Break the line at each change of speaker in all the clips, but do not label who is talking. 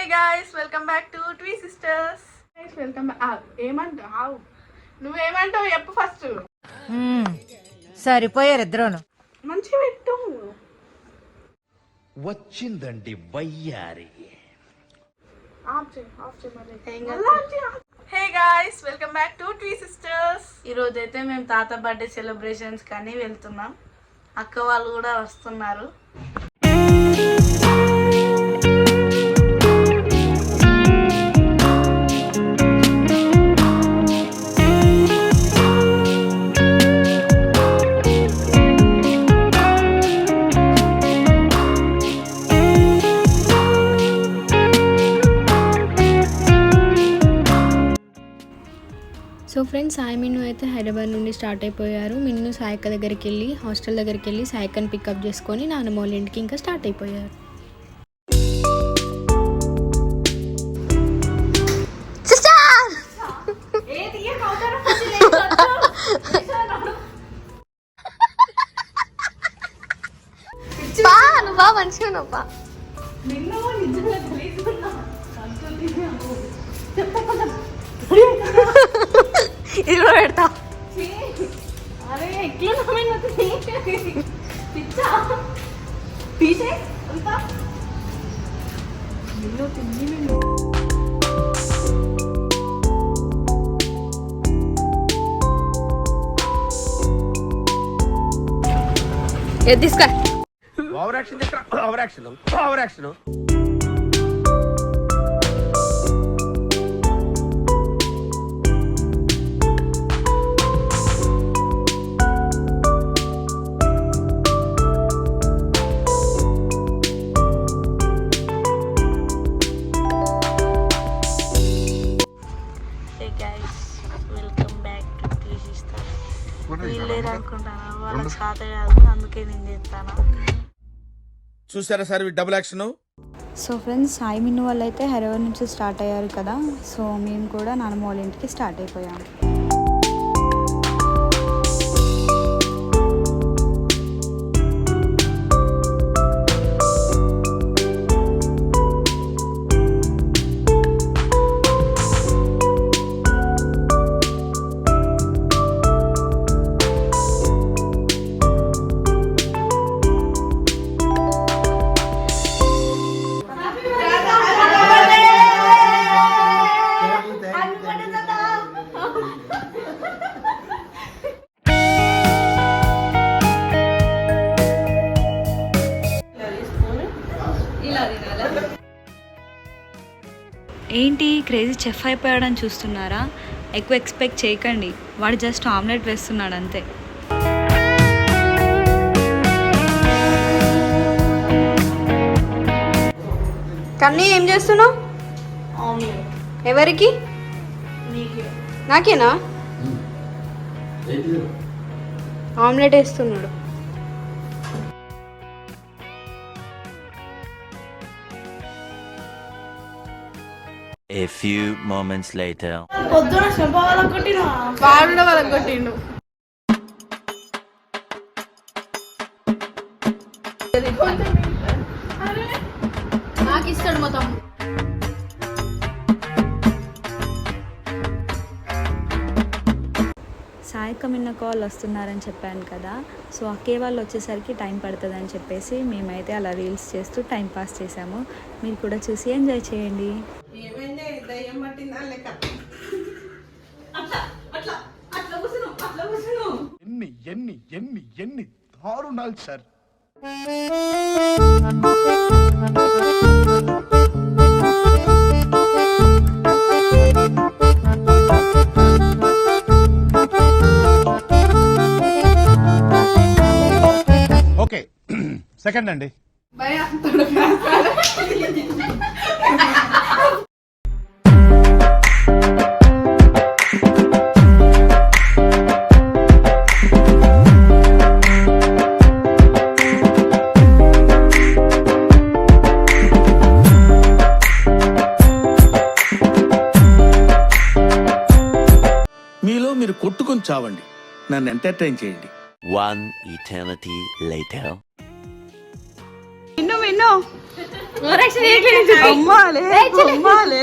guys, welcome back to Twee Sisters. Guys, welcome back. ఏమంటావు నువ్వేమంటావు చెప్పు ఫస్ట్.
సరిపోయారు ఇద్దరును.
మంచి పెట్టు.
వచ్చిందండి వయ్యారి.
Hey guys, welcome back to twee sisters. ఈరోజు అయితే మేము తాత బర్త్డే సెలబ్రేషన్స్ కానీ వెళ్తున్నాం. అక్క వాళ్ళు కూడా వస్తున్నారు.
సో ఫ్రెండ్స్, సాయి మిన్ను అయితే హైదరాబాద్ నుండి స్టార్ట్ అయిపోయారు. మిన్ను సాయక్క దగ్గరికి వెళ్ళి హాస్టల్ దగ్గరికి వెళ్ళి సాయక్కని పికప్ చేసుకొని నాన్నమ్మ వాళ్ళ ఇంటికి ఇంకా స్టార్ట్ అయిపోయారు. మంచిగా ఇది కూడా పెడతా.
అరే ఎట్లా తీసే
తీసుకో.
Over action over action over action. చూసారా sir double action.
So friends, Sai Minnu వాళ్ళు అయితే హైదరాబాద్ నుంచి స్టార్ట్ అయ్యారు కదా. సో మేము కూడా నాన్నమ్మ వాళ్ళ ఇంటికి స్టార్ట్ అయిపోయాము. ఏంటి క్రేజీ చెఫ్ అయిపోయాడని చూస్తున్నారా? ఎక్కువ ఎక్స్పెక్ట్ చేయకండి, వాడు జస్ట్ ఆమ్లెట్ వేస్తున్నాడు అంతే. కన్నీ ఏం చేస్తున్నావు? ఎవరికి? నాకేనా? ఆమ్లెట్ వేస్తున్నాడు.
A few moments later.
పొద్దున శంభావాల కొట్టినా వాడు వాళ్ళకి కొట్టిండు. నాకు ఇస్తాడు మొత్తం.
సాయక్క మిన్న కాల్ వస్తున్నారని చెప్పాను కదా. సో అక్కే వాళ్ళు వచ్చేసరికి టైం పడుతుందని చెప్పేసి మేమైతే అలా రీల్స్ చేస్తూ టైం పాస్ చేసాము. మీరు కూడా చూసి ఎంజాయ్ చేయండి.
ఎన్ని ఎన్ని ఎన్ని ఎన్ని దారుణాలు సార్. ఓకే సెకండ్ అండి.
మీలో మీరు కొట్టుకొని చావండి, నన్ను ఎంటర్టైన్ చేయండి.
One eternity later.
విన్ను అమ్మాలే అమ్మాలే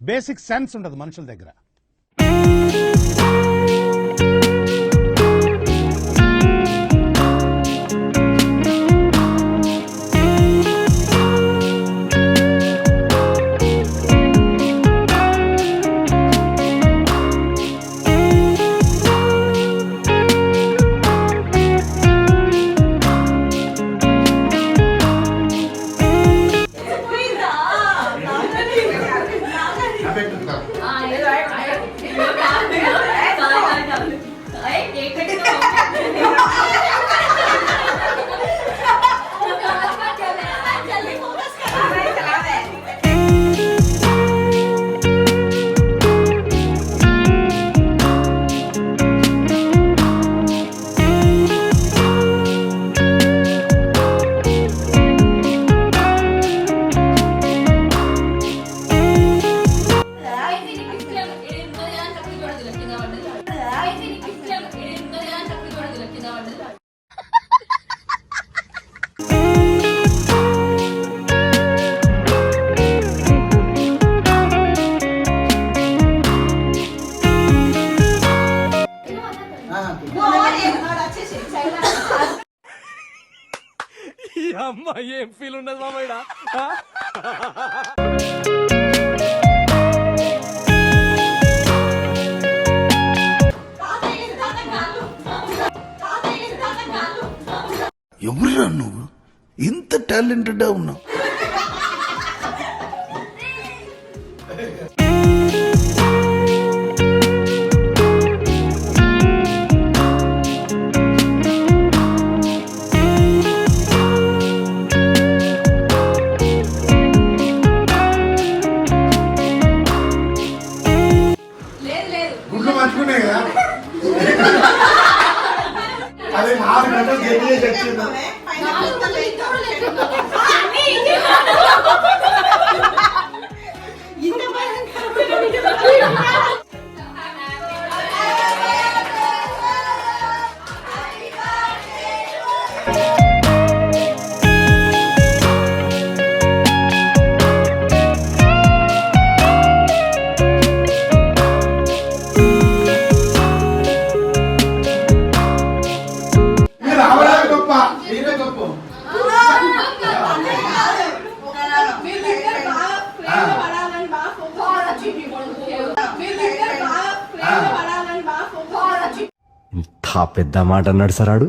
బేసిక్ సెన్స్ ఉండదు మనుషుల దగ్గర.
ఈ అమ్మాయి ఏం ఫీల్ ఉండదు మామయ్య.
ఎవరురా నువ్వు ఇంత టాలెంటెడ్ ఉన్నావు?
గుడ్లు మంచుకున్నాయి కదా, అదే 4 గంటలు జర్నీ చేసి వచ్చిందా?
ఇంత పెద్ద మాట అన్నాడు సరాడు.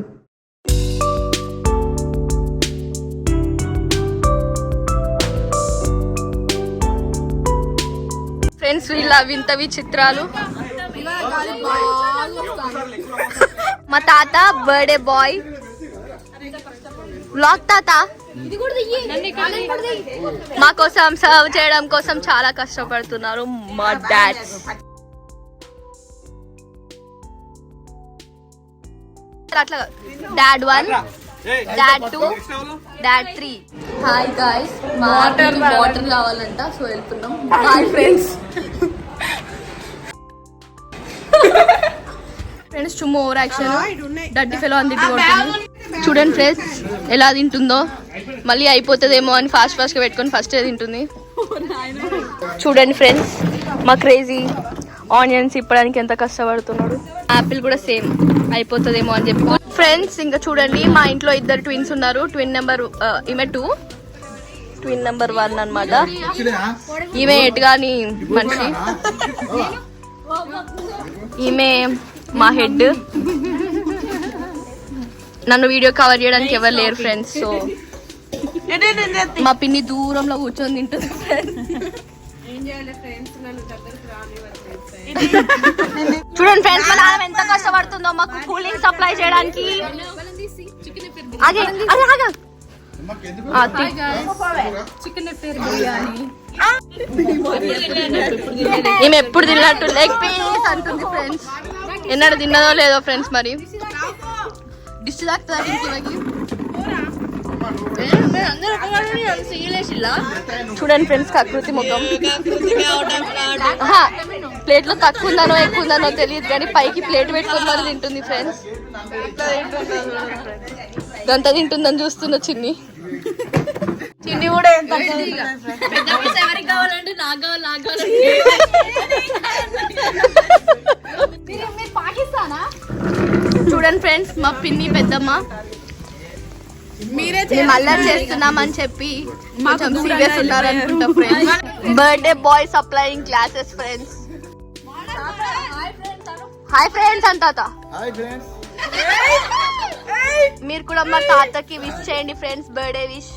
ఫ్రెండ్స్ వీళ్ళ వింతవి చిత్రాలు. మా తాత బర్త్డే బాయ్ వ్లాగ్ తాత మా కోసం సర్వ్ చేయడం కోసం చాలా కష్టపడుతున్నారు మా డాడ్స్. అట్లా dad 1, dad 2, dad 3. Hi guys, మా వాటర్ కావాలంట, సో వెళ్తున్నాం. Hi friends. Friends Chummu over action డడ్డి ఫెలో అని తిట్టుకుంటుంది. చూడండి ఫ్రెండ్స్ ఎలా తింటుందో, మళ్ళీ అయిపోతుందేమో అని ఫాస్ట్ గా పెట్టుకొని ఫస్ట్ తింటుంది. చూడండి ఫ్రెండ్స్ మా క్రేజీ ఆనియన్స్ ఇప్పడానికి ఎంత కష్టపడుతున్నాడు. యాపిల్ కూడా సేమ్ అయిపోతుందేమో అని చెప్పి. ఫ్రెండ్స్ ఇంకా చూడండి మా ఇంట్లో ఇద్దరు ట్విన్స్ ఉన్నారు. ట్విన్ నెంబర్ ఈమె 2, ట్విన్ నెంబర్ 1 అన్నమాట. ఈమె ఎటుగాని మనిషి, ఈమె మా హెడ్. నన్ను వీడియో కవర్ చేయడానికి ఎవరు లేరు ఫ్రెండ్స్. సో మా పిన్ని దూరంలో కూర్చొని తింటుంది చూడండి ఫ్రెండ్స్ మా నాన్న ఎంత కష్టపడుతుందో మాకు కూలింగ్ సప్లై చేయడానికి. ఈమె ఎప్పుడు తిన్నట్టు లెగ్ పీస్ అంటుంది ఫ్రెండ్స్. ఎన్నడూ తిన్నదో లేదో ఫ్రెండ్స్. మరి డిష్ తాకుతుందా ఇంటికి? చూడండి ఫ్రెండ్స్ కకృతి ముఖం. ప్లేట్ లో తక్కువ ఉందనో ఎక్కువ ఉందనో తెలియదు కానీ పైకి ప్లేట్ పెట్టుకుని మరి తింటుంది ఫ్రెండ్స్. గంట తింటుందని చూస్తున్నా చిన్ని.
చిన్ని కూడా ఎంత
ఎవరికి కావాలంటే నాకు కావాలి. చూడండి ఫ్రెండ్స్ మా పిన్ని పెద్దమ్మ మేము అల్లరి చేస్తున్నామని చెప్పి కొంచెం సీరియస్ ఉన్నారు అనుకుంటా friends. Birthday boy supplying classes friends. Hi friends అంట. మీరు కూడా మా తాతకి విష్ చేయండి ఫ్రెండ్స్, బర్త్డే విష్.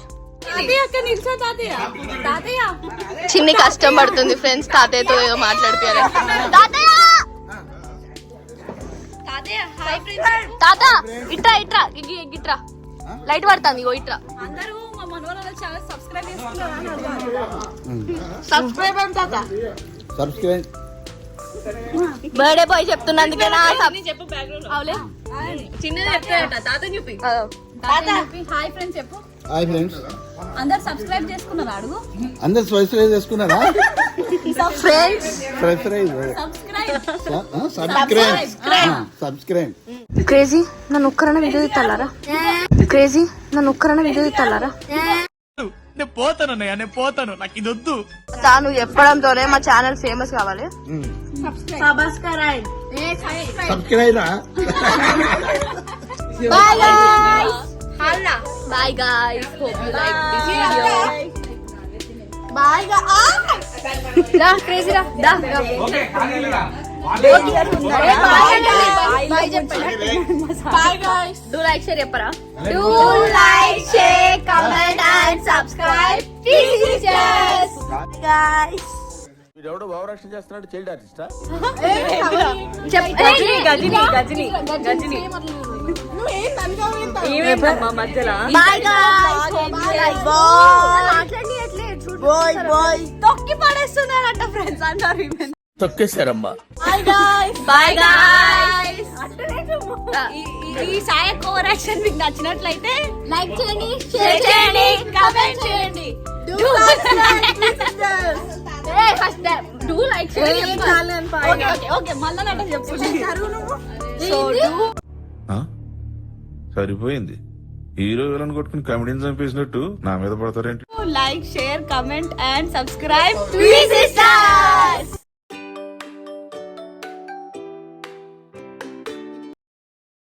చిన్ని కష్టం పడుతుంది ఫ్రెండ్స్ తాతయ్యతో ఏదో మాట్లాడిపోయారు. తాత ఇట్రా ఇట్రా ఇట్రా లైట్ పడుతుంది. ఇగో ఇట్రా బర్త్డే బాయ్ చెప్తున్నందుకేనా అవులే చిన్నది చెప్తాడట తాత చూపి. హాయ్ ఫ్రెండ్స్ చెప్పు.
Hi friends.
అందరు సబ్స్క్రైబ్ చేసుకున్నారా? అడుగు.
అందరు సబ్స్క్రైబ్ చేసుకున్నారా?
Friends
subscribe.
క్రేజీ నన్ను ఒక్కరన్నా వీడియో తీస్తారా? క్రేజీ నన్ను ఒక్కరన్నా వీడియో తీస్తారా?
నేను పోతాను నాకు ఇది వద్దు.
తాను చెప్పడంతోనే మా ఛానల్ ఫేమస్ కావాలి.
Subscribe.
Bye guys. Bye guys. Hope you like this video. Bye guys. Da crazy da. Bye guys. Do like share cheppara. Do like share comment and subscribe. Please bye guys.
వీడెవడో భావరక్షణ చేస్తున్నాడు. Child ఆర్టిస్టా?
తొక్కి పడేస్తున్నారంట friends అందరు.
తొక్కేశారమ్మా.
ఈ సాయ over action మీకు నచ్చినట్లయితే like చేయండి, share చేయండి, కామెంట్ చేయండి. ఫస్ట్ డూ లైక్ చేయండి. ఓకే మళ్ళా అంటే చెప్పు. సో
సరిపోయింది. హీరో విలన్ కొట్టుకుని కమెడీని చంపేసినట్టు నా మీద పడతారేంటి?
Like share comment and subscribe.